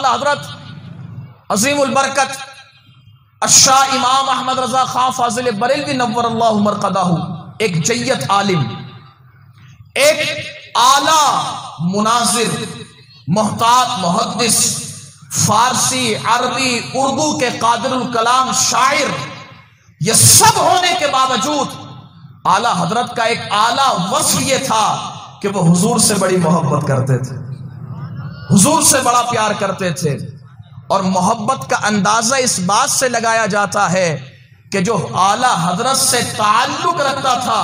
اعلی حضرت عظیم البرکت الشاہ امام احمد رضا خان فاضل بریلوی نور اللہ مرقدہ ایک جیت عالم، ایک اعلی مناظر، محتاط محدث، فارسی عربی اردو کے قادر الکلام شاعر، یہ سب ہونے کے باوجود اعلی حضرت کا ایک اعلی وصف یہ تھا کہ وہ حضور سے بڑی محبت کرتے تھے، حضور سے بڑا پیار کرتے تھے، اور محبت کا اندازہ اس بات سے لگایا جاتا ہے کہ جو اعلی حضرت سے تعلق رکھتا تھا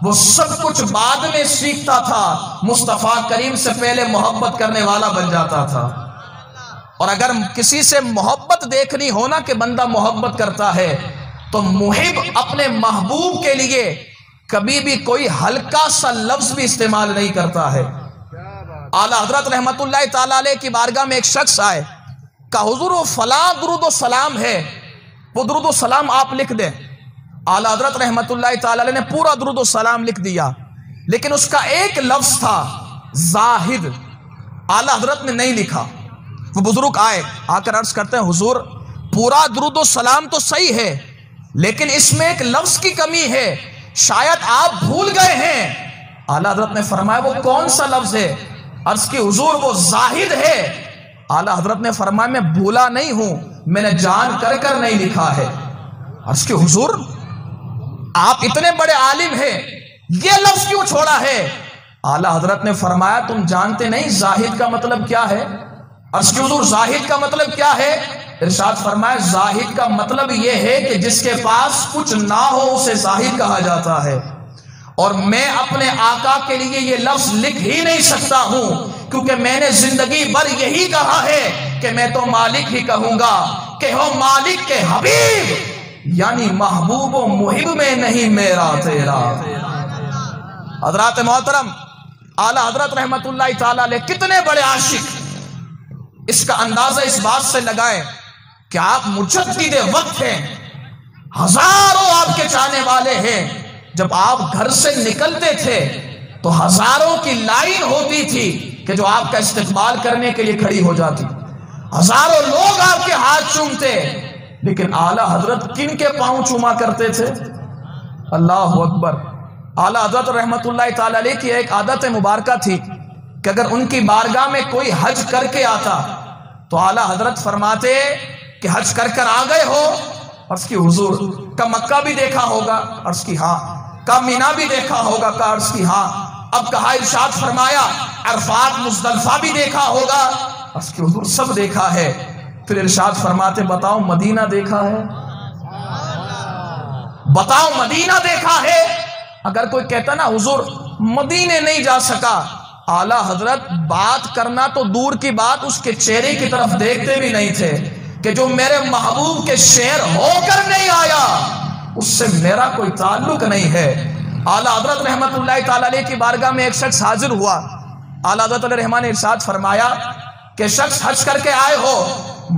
وہ سب کچھ بعد میں سیکھتا تھا، مصطفیٰ کریم سے پہلے محبت کرنے والا بن جاتا تھا۔ اور اگر کسی سے محبت دیکھنی ہونا کہ بندہ محبت کرتا ہے تو محب اپنے محبوب کے لیے کبھی بھی کوئی ہلکا سا لفظ بھی استعمال نہیں کرتا ہے۔ اعلی حضرت رحمت اللہ تعالیٰ علیہ کی بارگاہ میں ایک شخص آئے، کہا حضور وہ فلاں درود و سلام ہے، وہ درود و سلام آپ لکھ دیں۔ اعلی حضرت رحمت اللہ تعالیٰ علیہ نے پورا درود و سلام لکھ دیا، لیکن اس کا ایک لفظ تھا زاہد، اعلی حضرت نے نہیں لکھا۔ وہ بزرگ آئے، آ کر عرض کرتے ہیں حضور پورا درود و سلام تو صحیح ہے لیکن اس میں ایک لفظ کی کمی ہے، شاید آپ بھول گئے ہیں۔ اعلی حضرت نے فرمایا وہ کون سا لفظ ہے؟ عرض کی حضور وہ زاہد ہے۔ اعلی حضرت نے فرمایا میں بھولا نہیں ہوں، میں نے جان کر نہیں لکھا ہے۔ عرض کی حضور آپ اتنے بڑے عالم ہیں، یہ لفظ کیوں چھوڑا ہے؟ اعلی حضرت نے فرمایا تم جانتے نہیں زاہد کا مطلب کیا ہے؟ عرض کی حضور زاہد کا مطلب کیا ہے؟ ارشاد فرمایا زاہد کا مطلب یہ ہے کہ جس کے پاس کچھ نہ ہو اسے زاہد کہا جاتا ہے، اور میں اپنے آقا کے لیے یہ لفظ لکھ ہی نہیں سکتا ہوں کیونکہ میں نے زندگی بھر یہی کہا ہے کہ میں تو مالک ہی کہوں گا کہ ہو مالک کے حبیب، یعنی محبوب و محب میں نہیں میرا تیرا۔ حضرات محترم اعلی حضرت رحمت اللہ تعالیٰ علیہ کتنے بڑے عاشق، اس کا اندازہ اس بات سے لگائیں کہ آپ مجدد وقت ہیں، ہزاروں آپ کے چاہنے والے ہیں۔ جب آپ گھر سے نکلتے تھے تو ہزاروں کی لائن ہوتی تھی کہ جو آپ کا استقبال کرنے کے لیے کھڑی ہو جاتی، ہزاروں لوگ آپ کے ہاتھ چومتے، لیکن اعلی حضرت کن کے پاؤں چوما کرتے تھے؟ اللہ اکبر۔ اعلی حضرت رحمت اللہ تعالی علیہ کی ایک عادت مبارکہ تھی کہ اگر ان کی بارگاہ میں کوئی حج کر کے آتا تو اعلی حضرت فرماتے کہ حج کر آ گئے ہو؟ عرض کی حضور کا مکہ بھی دیکھا ہوگا؟ عرض کی ہاں۔ کا مینا بھی دیکھا ہوگا؟ کا عرض کی ہاں۔ اب کہا ارشاد فرمایا عرفات مزدلفہ بھی دیکھا ہوگا؟ عرض کی حضور سب دیکھا ہے۔ پھر ارشاد فرماتے بتاؤ مدینہ دیکھا ہے؟ بتاؤ مدینہ دیکھا ہے؟ اگر کوئی کہتا نا حضور مدینے نہیں جا سکا، اعلی حضرت بات کرنا تو دور کی بات اس کے چہرے کی طرف دیکھتے بھی نہیں تھے کہ جو میرے محبوب کے شعر ہو کر نہیں آیا اس سے میرا کوئی تعلق نہیں ہے۔ اعلی حضرت رحمت اللہ تعالی علیہ کی بارگاہ میں ایک شخص حاضر ہوا، اعلی حضرت علیہ رحمٰن نے ارشاد فرمایا کہ شخص حج کر کے آئے ہو،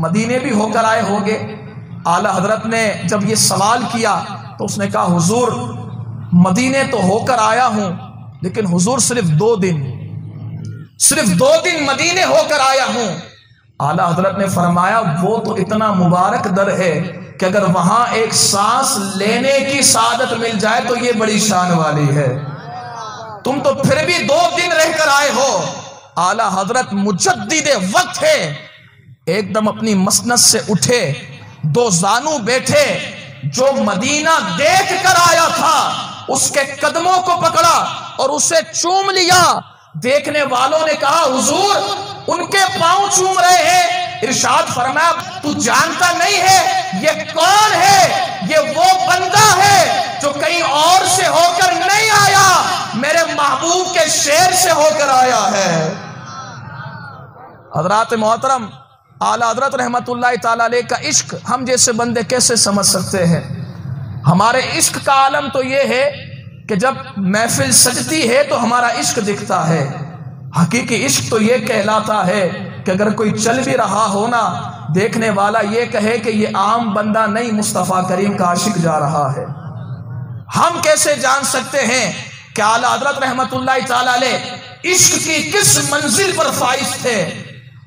مدینے بھی ہو کر آئے ہوگے؟ اعلی حضرت نے جب یہ سوال کیا تو اس نے کہا حضور مدینے تو ہو کر آیا ہوں لیکن حضور صرف 2 دن مدینے ہو کر آیا ہوں۔ اعلی حضرت نے فرمایا وہ تو اتنا مبارک در ہے کہ اگر وہاں ایک سانس لینے کی سعادت مل جائے تو یہ بڑی شان والی ہے، تم تو پھر بھی 2 دن رہ کر آئے ہو۔ اعلی حضرت مجدد وقت ہے، ایک دم اپنی مسند سے اٹھے، 2 زانو بیٹھے، جو مدینہ دیکھ کر آیا تھا اس کے قدموں کو پکڑا اور اسے چوم لیا۔ دیکھنے والوں نے کہا حضور ان کے پاؤں چوم رہے ہیں۔ ارشاد فرمایا تو جانتا نہیں ہے یہ کون ہے؟ یہ وہ بندہ ہے جو کہیں اور سے ہو کر نہیں آیا، میرے محبوب کے شعر سے ہو کر آیا ہے۔ حضرات محترم اعلی حضرت رحمت اللہ تعالی علیہ کا عشق ہم جیسے بندے کیسے سمجھ سکتے ہیں؟ ہمارے عشق کا عالم تو یہ ہے کہ جب محفل سجتی ہے تو ہمارا عشق دکھتا ہے، حقیقی عشق تو یہ کہلاتا ہے کہ اگر کوئی چل بھی رہا ہونا دیکھنے والا یہ کہے کہ یہ عام بندہ نہیں، مصطفیٰ کریم کا عاشق جا رہا ہے۔ ہم کیسے جان سکتے ہیں کہ اعلی حضرت رحمت اللہ تعالی علیہ عشق کی کس منزل پر فائز تھے؟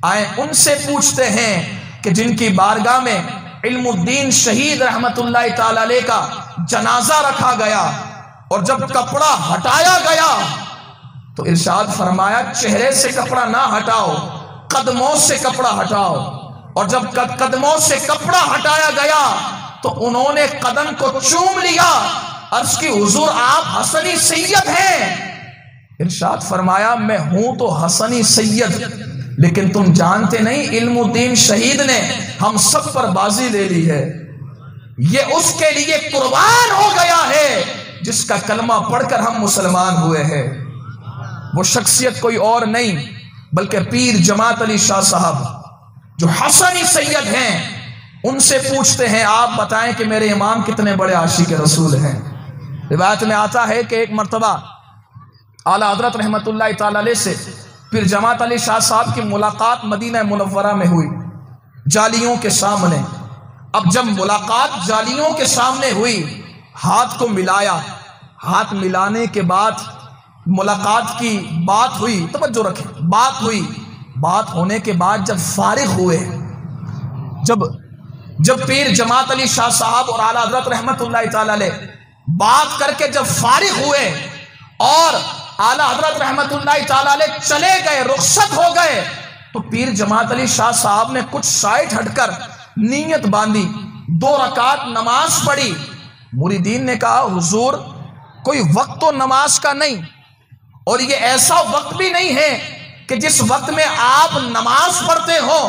آئے ان سے پوچھتے ہیں کہ جن کی بارگاہ میں علم الدین شہید رحمت اللہ تعالی علیہ کا جنازہ رکھا گیا اور جب کپڑا ہٹایا گیا تو ارشاد فرمایا چہرے سے کپڑا نہ ہٹاؤ، قدموں سے کپڑا ہٹاؤ۔ اور جب قدموں سے کپڑا ہٹایا گیا تو انہوں نے قدم کو چوم لیا، عرض کی حضور آپ حسنی سید ہیں۔ ارشاد فرمایا میں ہوں تو حسنی سید، لیکن تم جانتے نہیں علم الدین شہید نے ہم سب پر بازی لے لی ہے، یہ اس کے لیے قربان ہو گیا ہے جس کا کلمہ پڑھ کر ہم مسلمان ہوئے ہیں۔ وہ شخصیت کوئی اور نہیں بلکہ پیر جماعت علی شاہ صاحب جو حسنی سید ہیں۔ ان سے پوچھتے ہیں آپ بتائیں کہ میرے امام کتنے بڑے عاشق رسول ہیں۔ روایت میں آتا ہے کہ ایک مرتبہ اعلیٰ حضرت رحمت اللہ تعالی علیہ سے پھر جماعت علی شاہ صاحب کی ملاقات مدینہ منورہ میں ہوئی جالیوں کے سامنے۔ اب جب ملاقات جالیوں کے سامنے ہوئی، ہاتھ کو ملایا، ہاتھ ملانے کے بعد ملاقات کی بات ہوئی، توجہ رکھیں، بات ہوئی، بات ہونے کے بعد جب فارغ ہوئے، جب پیر جماعت علی شاہ صاحب اور اعلیٰ حضرت رحمت اللہ تعالی علیہ بات کر کے جب فارغ ہوئے اور اعلیٰ حضرت رحمت اللہ تعالی علیہ چلے گئے، رخصت ہو گئے، تو پیر جماعت علی شاہ صاحب نے کچھ سائٹ ہٹ کر نیت باندھی، 2 رکعت نماز پڑھی۔ مریدین نے کہا حضور کوئی وقت تو نماز کا نہیں، اور یہ ایسا وقت بھی نہیں ہے کہ جس وقت میں آپ نماز پڑھتے ہو،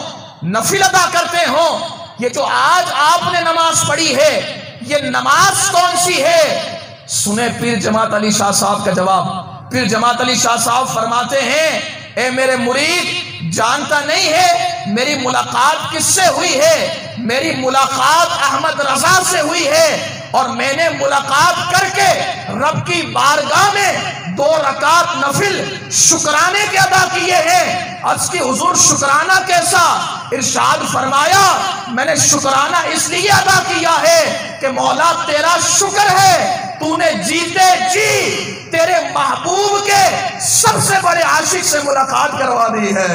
نفل ادا کرتے ہو۔ یہ جو آج آپ نے نماز پڑھی ہے یہ نماز کون سی ہے؟ سنیں پیر جماعت علی شاہ صاحب کا جواب۔ پیر جماعت علی شاہ صاحب فرماتے ہیں اے میرے مرید جانتا نہیں ہے میری ملاقات کس سے ہوئی ہے؟ میری ملاقات احمد رضا سے ہوئی ہے، اور میں نے ملاقات کر کے رب کی بارگاہ میں 2 رکعت نفل شکرانے کے ادا کیے ہیں۔ عرض کی حضور شکرانہ کیسا؟ ارشاد فرمایا میں نے شکرانہ اس لیے ادا کیا ہے کہ مولا تیرا شکر ہے تو نے جیتے جی تیرے محبوب کے سب سے بڑے عاشق سے ملاقات کروا دی ہے۔